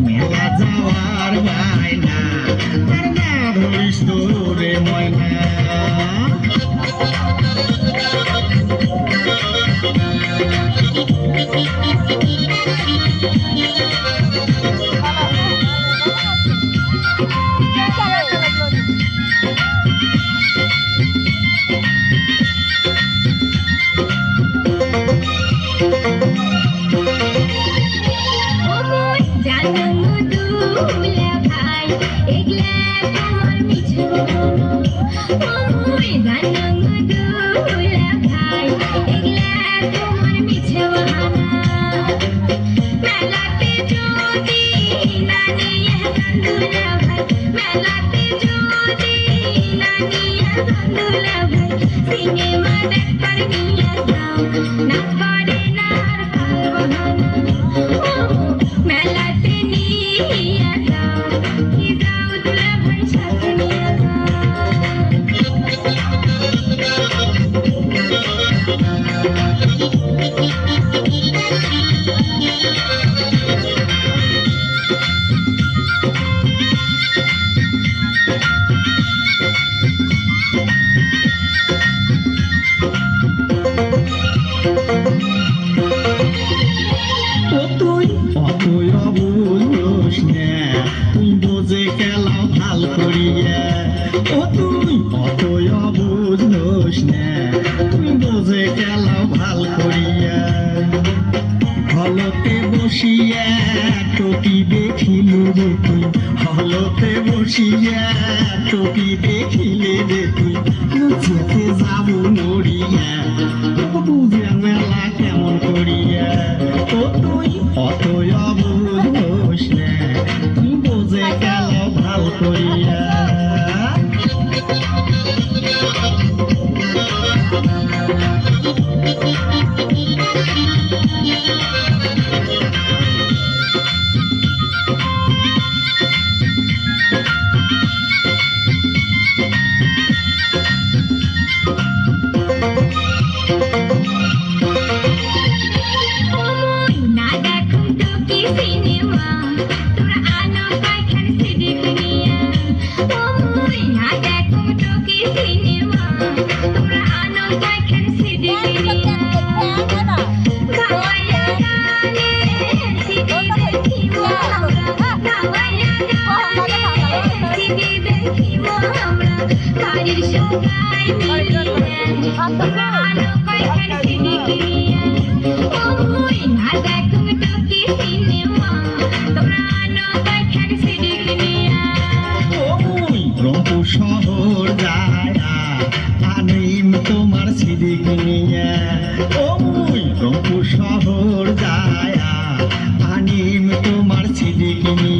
মেলা যাওয়ার বায়না আর না ধরিস তোরে ময়না সিনেমা দেখবার নিয়ে যাও না করে না আর মেলাতে নিয়ে যাও কি যাও দুলা ভাই সাথে নিয়ে তুই অতই অবুঝোস না তুই বোঝে খেলা ভাল করিয়া ও তুই অতই অবুঝোস না তুই বোঝে খেলা ভাল করিয়া হলতে বসিয়া টপি দেখিলে রে তুই হলতে বসিয়া টপি দেখিলে রে তুই যেতে যাব মরিয়া বুঝে মেলা কেমন করিয়া ও তুই অতই অবুঝোস না তুই বোঝে খেলা ভাল করিয়া বাড়ির সবাই মিলে ভালো কয়খান সিডি কিনিয়া ওই না দেখো টুকি সিনেমা তোমরা আনো কয়খান সিডি কিনিয়া ওই রংপুর শহর যায়া আনিম তোমার সিডি কিনিয়া ওই রংপুর শহর যায়া আনিম তোমার সিডি কিনিয়া